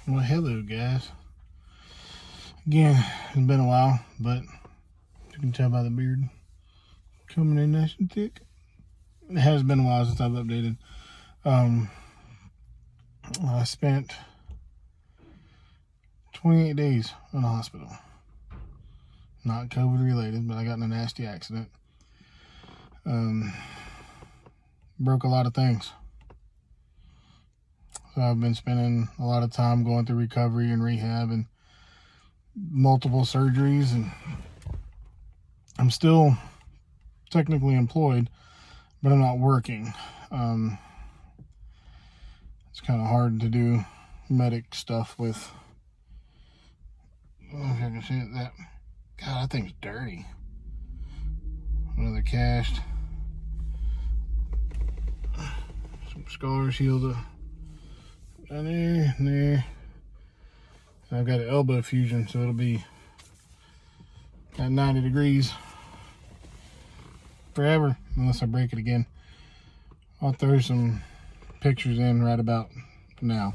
Well, hello guys. Again, it's been a while, but you can tell by the beard coming in nice and thick. It has been a while since I've updated. I spent 28 days in the hospital. Not COVID related, but I got in a nasty accident. Broke a lot of things. So I've been spending a lot of time going through recovery and rehab and multiple surgeries, and I'm still technically employed, but I'm not working. It's kind of hard to do medic stuff with, I don't know if I can see it, that, God, that thing's dirty. Another cast. Some scars healed down there and there. I've got an elbow fusion, so it'll be at 90 degrees forever, unless I break it again. I'll throw some pictures in right about now.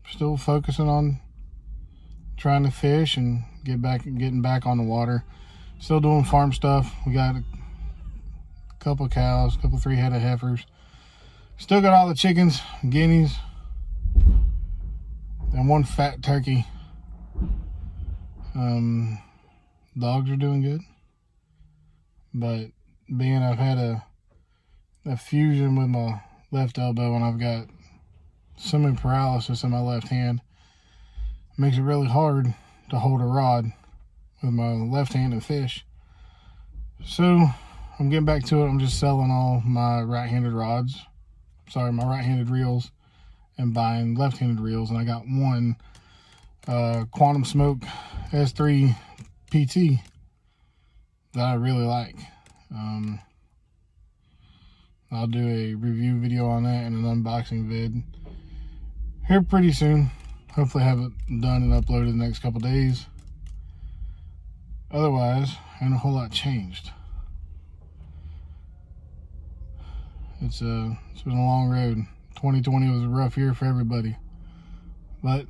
Still focusing on trying to fish and getting back on the water. Still doing farm stuff. We got a couple cows, 3 head of heifers. Still got all the chickens, guineas, and 1 fat turkey. Dogs are doing good, but being I've had a fusion with my left elbow and I've got semi-paralysis in my left hand, it makes it really hard to hold a rod with my left hand and fish. So I'm getting back to it. I'm just selling all my right-handed rods, my right-handed reels, and buying left-handed reels. And I got one Quantum Smoke S3 PT that I really like. I'll do a review video on that and an unboxing vid here pretty soon. Hopefully have it done and uploaded the next couple days. Otherwise, ain't a whole lot changed. It's been a long road. 2020 was a rough year for everybody, but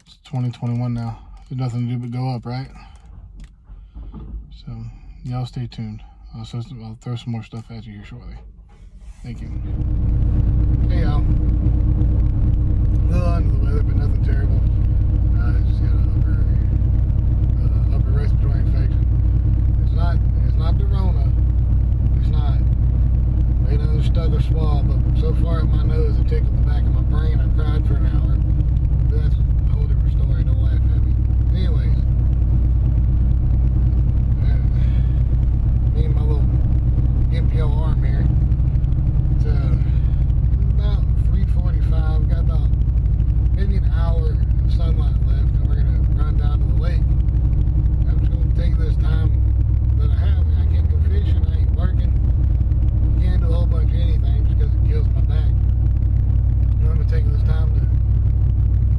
it's 2021 now. There's nothing to do but go up, right? So y'all stay tuned. I'll throw some more stuff at you here shortly. Thank you. Hey y'all. A little under the weather, but nothing terrible. I just got an upper respiratory infection. It's not the Rona. It's not. They know stuck a swab, but so far at my nose it tickled the back of my brain. I cried for an hour. But that's a whole different story. Don't laugh at me. Anyways, me and my little MPO arm here. It's about 3:45. Got about maybe an hour of sunlight left, and we're gonna run down to the lake. I'm just gonna take this time that I have. I can't go fishing. I ain't working. Can't do a whole bunch of anything just because it kills my back. And I'm gonna take this time to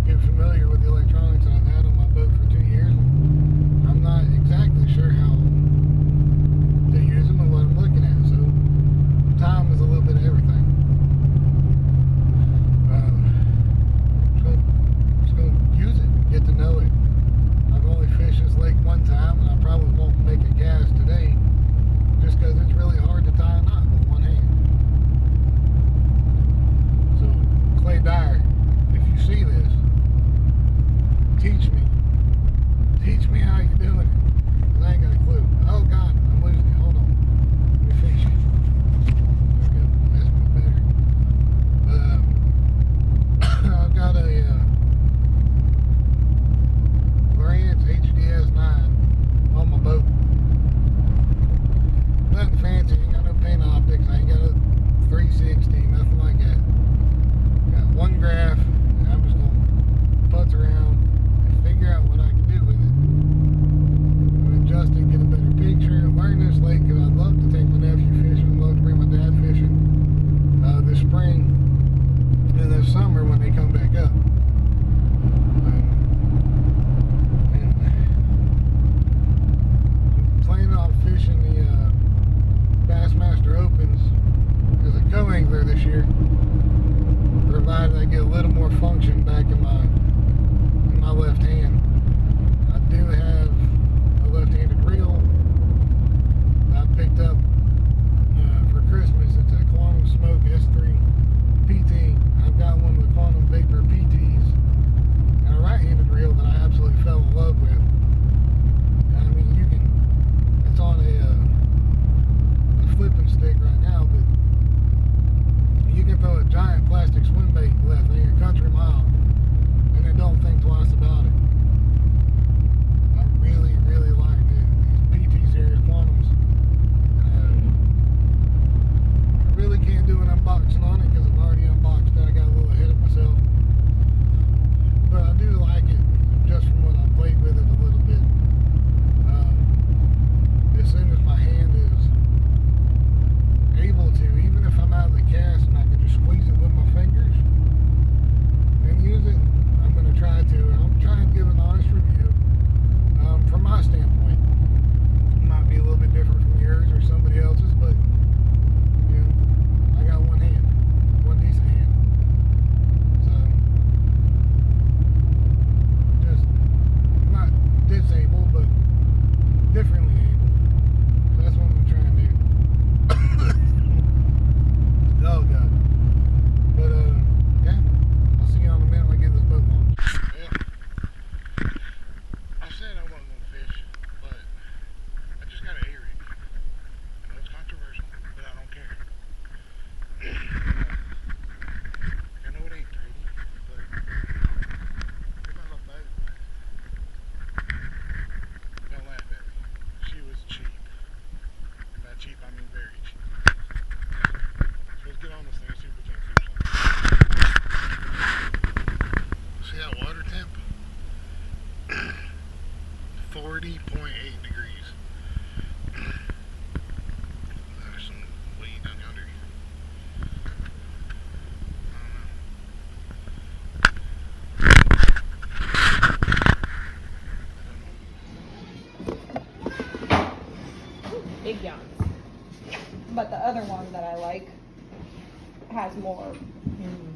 get familiar with the electronics that I've had on my boat for 2 years. I'm not exactly sure how to use them and what I'm looking at, so angler this year, provided I get a little more function back in my left hand. I do have a left-handed reel I picked up for Christmas. It's a Quantum Smoke S3 PT. I've got one of the Quantum Vapor PTs and a right-handed reel that I absolutely fell in love with. I mean, it's on a flipping stick right now, but you can throw a giant plastic swim bait left in your country mile and then don't think twice about it. I really, really like these PT series Quantums. I really can't do an unboxing on it because I've already unboxed it. I got a little ahead of myself. But I do like it just from what I played with it a little bit. As soon as my hand is able to, even if I'm out of the cast and I can just squeeze it with my fingers and use it, I'm going to try to. I'm trying to give an honest review. From my standpoint, it might be a little bit different from yours or somebody else's, but you know, I got one hand, one decent hand. So, just not disabled, but differently able. So that's what I'm going to try and do. Oh, God. But, yeah, I'll see you in a minute when I get this boat launched. Yeah. I said I wasn't going to fish, but I just got an A-rig. I know it's controversial, but I don't care. I know it ain't pretty, but it's my little boat. Don't laugh at me. She was cheap. And by cheap, I mean very cheap. So let's get on this thing and see if we can't catch something. See that water temp? 40.8 degrees. There's some weed down yonder. Big yawns. But the other one that I like has more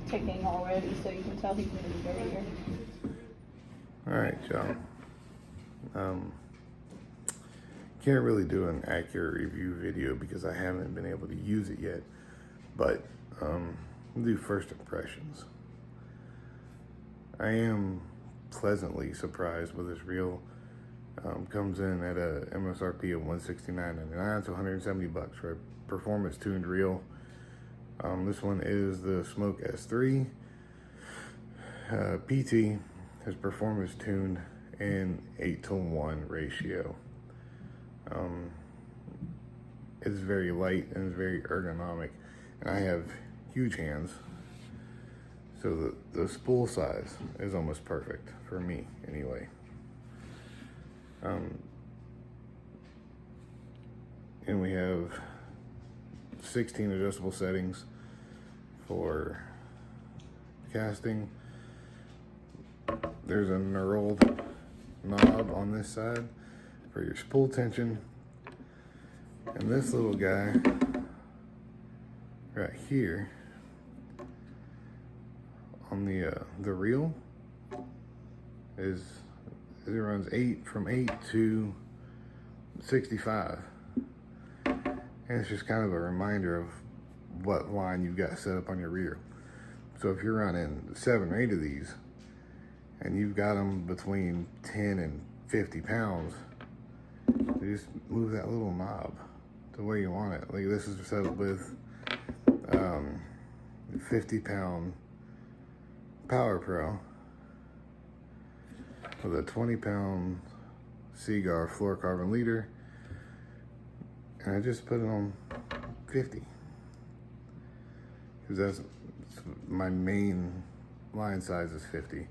ticking already, so you can tell he's going to be dirtier. Alright, y'all. Can't really do an accurate review video because I haven't been able to use it yet, but we'll do first impressions. I am pleasantly surprised with this reel. Comes in at a MSRP of $169.99 to $170 for a performance tuned reel. This one is the Smoke S3 PT. Is performance tuned in 8:1 ratio. It's very light and it's very ergonomic, and I have huge hands, so the spool size is almost perfect for me anyway. And we have 16 adjustable settings for casting. There's a knurled knob on this side for your spool tension, and this little guy right here on the reel it runs from 8 to 65, and it's just kind of a reminder of what line you've got set up on your reel. So if you're running 7 or 8 of these and you've got them between 10 and 50 pounds, you just move that little knob to where you want it. Like this is set up with 50-pound Power Pro with a 20-pound Seaguar fluorocarbon leader, and I just put it on 50 because that's my main line size is 50.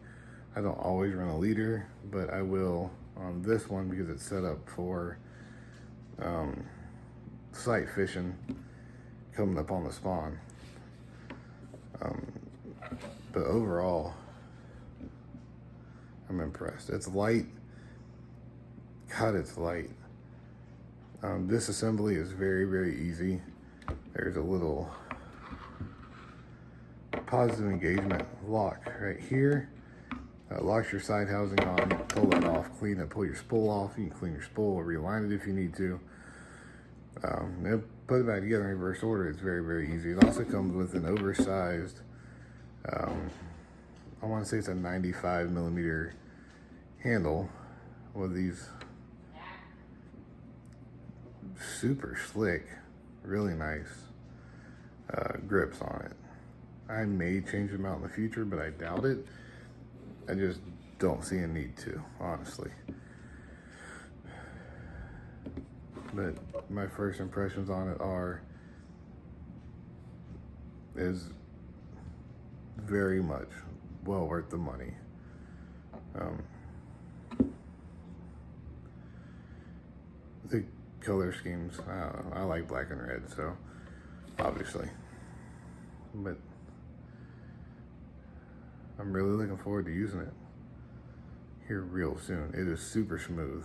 I don't always run a leader, but I will on this one because it's set up for sight fishing coming up on the spawn. But overall, I'm impressed. It's light. God, it's light. Disassembly is very, very easy. There's a little positive engagement lock right here. Locks your side housing on, pull that off, clean it, pull your spool off. You can clean your spool or realign it if you need to. Put it back together in reverse order. It's very, very easy. It also comes with an oversized, I want to say it's a 95 millimeter handle with these super slick, really nice grips on it. I may change them out in the future, but I doubt it. I just don't see a need to, honestly. But my first impressions on it is very much well worth the money. The color schemes, I like black and red, so obviously. But I'm really looking forward to using it here real soon. It is super smooth.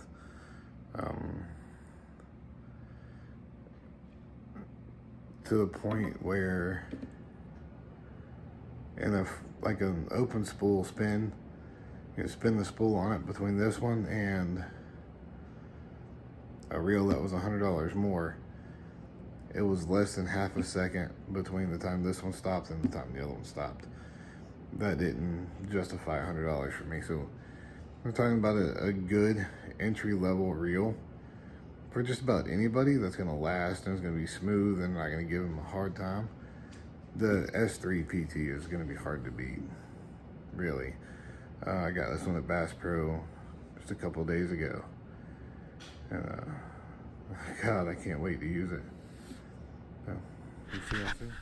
To the point where in like an open spool spin, you can spin the spool on it between this one and a reel that was $100 more. It was less than half a second between the time this one stopped and the time the other one stopped. That didn't justify $100 for me. So we're talking about a good entry-level reel for just about anybody that's gonna last and is gonna be smooth and not gonna give them a hard time. The S3 PT is gonna be hard to beat, really. I got this one at Bass Pro just a couple days ago. And God, I can't wait to use it. So, we'll see you soon.